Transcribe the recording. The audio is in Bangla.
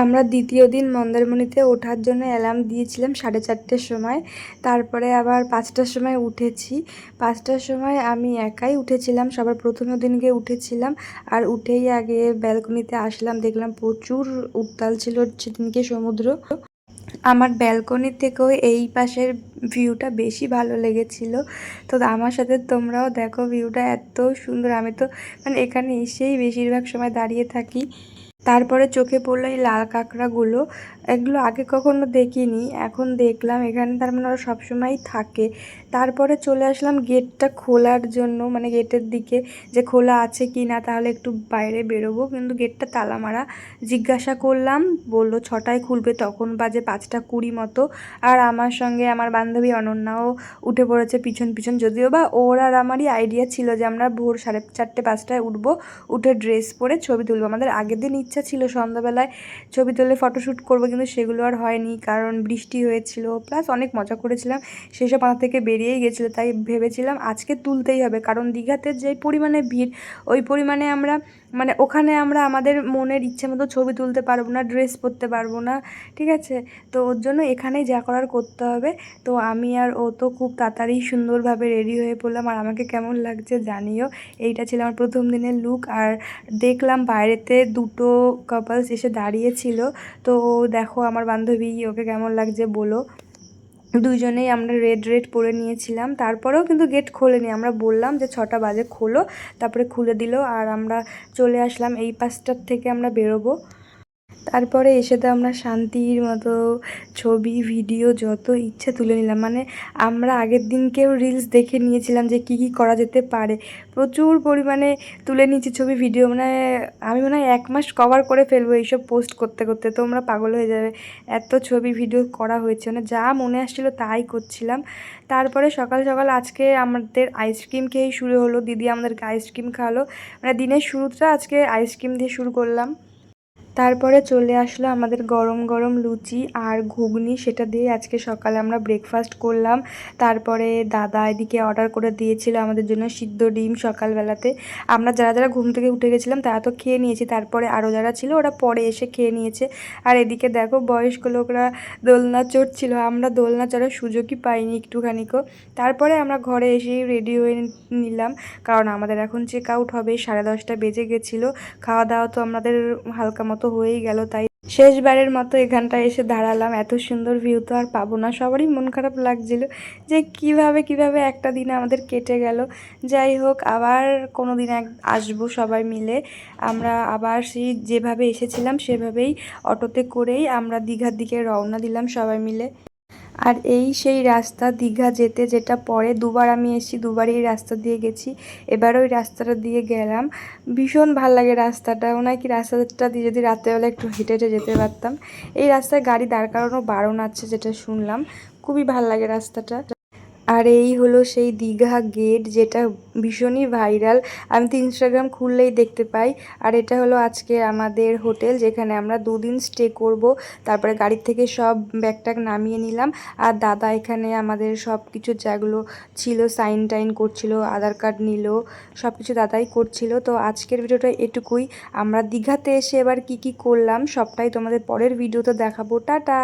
আমরা দ্বিতীয় দিন মন্দারমণিতে ওঠার জন্য অ্যালার্ম দিয়েছিলাম 4:30টার সময়। তারপরে আবার 5টার সময় উঠেছি। 5টার সময় আমি একাই উঠেছিলাম, সবার প্রথম দিনকে উঠেছিলাম। আর উঠেই আগে ব্যালকনিতে আসলাম, দেখলাম প্রচুর উত্তাল ছিল সেদিনকে সমুদ্র। আমার ব্যালকনি থেকেও এই পাশের ভিউটা বেশি ভালো লেগেছিল। তো আমার সাথে তোমরাও দেখো, ভিউটা এত সুন্দর। আমি তো মানে এখানে এসেই বেশিরভাগ সময় দাঁড়িয়ে থাকি। তারপরে চোখে পড়লো এই লাল কাঁকড়াগুলো। এগুলো আগে কখনো দেখিনি, এখন দেখলাম এখানে, তার মানে ওরা সবসময়ই থাকে। তারপরে চলে আসলাম গেটটা খোলার জন্য, মানে গেটের দিকে যে খোলা আছে কি না, তাহলে একটু বাইরে বেরোবো, কিন্তু গেটটা তালা মারা। জিজ্ঞাসা করলাম, বললো 6টায় খুলবে, তখন বাজে 5টা 20 মতো। আর আমার সঙ্গে আমার বান্ধবী অনন্যাও উঠে পড়েছে পিছন পিছন, যদিও বা ওর আর আমারই আইডিয়া ছিল যে আমরা ভোর 4:30-5টায় উঠবো, উঠে ড্রেস পরে ছবি তুলবো। আমাদের আগের দিন ইচ্ছা ছিল সন্ধ্যাবেলায় ছবি তুলে ফটোশ্যুট করবো, কিন্তু সেগুলো আর হয়নি, কারণ বৃষ্টি হয়েছিল, প্লাস অনেক মজা করেছিলাম, সেসব মাথা থেকে বেরিয়েই গেছিলো। তাই ভেবেছিলাম আজকে তুলতেই হবে, কারণ দীঘাতে যে পরিমাণে ভিড়, ওই পরিমাণে আমরা মানে ওখানে আমরা আমাদের মনের ইচ্ছে মতো ছবি তুলতে পারবো না, ড্রেস পরতে পারবো না, ঠিক আছে? তো ওর জন্য এখানেই যা করার করতে হবে। তো আমি আর ও তো খুব তাড়াতাড়ি সুন্দরভাবে রেডি হয়ে পড়লাম। আর আমাকে কেমন লাগছে জানিও। এইটা ছিল আমার প্রথম দিনের লুক। আর দেখলাম বাইরেতে দুটো কাপলস এসে দাঁড়িয়েছিল। তো দেখো আমার বান্ধবী, ওকে কেমন লাগছে বলো। দুইজনেই আমরা রেড রেড পরে নিয়েছিলাম। তারপরেও কিন্তু গেট খোলেনি, আমরা বললাম যে 6টা বাজে খোলো, তারপরে খুলে দিল। আর আমরা চলে আসলাম, এই পাশটার থেকে আমরা বেরোবো। তারপরে এসে তো আমরা শান্তির মতো ছবি ভিডিও যত ইচ্ছে তুলে নিলাম। মানে আমরা আগের দিনকেও রিলস দেখে নিয়েছিলাম যে কী কী করা যেতে পারে, প্রচুর পরিমাণে তুলে নিয়েছি ছবি ভিডিও। মানে আমি মনে হয় 1 মাস কভার করে ফেলবো এইসব পোস্ট করতে করতে, তোমরা পাগল হয়ে যাবে, এত ছবি ভিডিও করা হয়েছে। মানে যা মনে আসছিলো তাই করছিলাম। তারপরে সকাল সকাল আজকে আমাদের আইসক্রিম খেয়েই শুরু হলো, দিদি আমাদেরকে আইসক্রিম খাওয়ালো। মানে দিনের শুরুটা আজকে আইসক্রিম দিয়ে শুরু করলাম। তারপরে চলে আসলো আমাদের গরম গরম লুচি আর ঘুগনি, সেটা দিয়ে আজকে সকালে আমরা ব্রেকফাস্ট করলাম। তারপরে দাদা এদিকে অর্ডার করে দিয়েছিল আমাদের জন্য সিদ্ধ ডিম সকালবেলাতে। আমরা যারা যারা ঘুম থেকে উঠে গেছিলাম তারা তো খেয়ে নিয়েছি, তারপরে আরও যারা ছিল ওরা পরে এসে খেয়ে নিয়েছে। আর এদিকে দেখো বয়স্ক লোকরা দোলনা চড়ছিল, আমরা দোলনা চড়ার সুযোগই পাইনি একটুখানিকও। তারপরে আমরা ঘরে এসেই রেডি হয়ে নিলাম, কারণ আমাদের এখন চেক আউট হবে। 10:30 বেজে গেছিলো। খাওয়া দাওয়া তো আমাদের হালকা মতো হয়েই গেল। তাই শেষবারের মতো এখানটায় এসে দাঁড়ালাম। এত সুন্দর ভিউ তো আর পাবো না। সবারই মন খারাপ লাগছিল যে কিভাবে একটা দিন আমাদের কেটে গেল। যাই হোক, আবার কোনো দিন আসবো সবাই মিলে। আমরা আবার সেই যেভাবে এসেছিলাম সেভাবেই অটোতে করেই আমরা দীঘার দিকে রওনা দিলাম সবাই মিলে। আর এই সেই রাস্তা, দীঘা যেতে যেটা পরে 2বার আমি এসেছি, 2বারই এই রাস্তা দিয়ে গেছি। এবারও ওই রাস্তাটা দিয়ে গেলাম। ভীষণ ভাল লাগে রাস্তাটা। মনে হয় কি রাস্তাটা দিয়ে যদি রাত্রেবেলা একটু হেঁটে হেঁটে যেতে পারতাম। এই রাস্তায় গাড়ি দাঁড় করানো বারণ আছে যেটা শুনলাম। খুবই ভাল লাগে রাস্তাটা। আর এই হলো সেই দীঘা গেট, যেটা ভীষণই ভাইরাল। আমি তো ইনস্টাগ্রাম খুললেই দেখতে পাই। আর এটা হলো আজকে আমাদের হোটেল, যেখানে আমরা 2 দিন স্টে করব। তারপরে গাড়ির থেকে সব ব্যাগ ট্যাগ নামিয়ে নিলাম। আর দাদা এখানে আমাদের সব কিছু যেগুলো ছিল সাইন টাইন করছিল, আধার কার্ড নিল, সব কিছু দাদাই করছিল। তো আজকের ভিডিওটা এটুকুই। আমরা দীঘাতে এসে এবার কি কি করলাম সবটাই তোমাদের পরের ভিডিওতে দেখাবো। টাটা।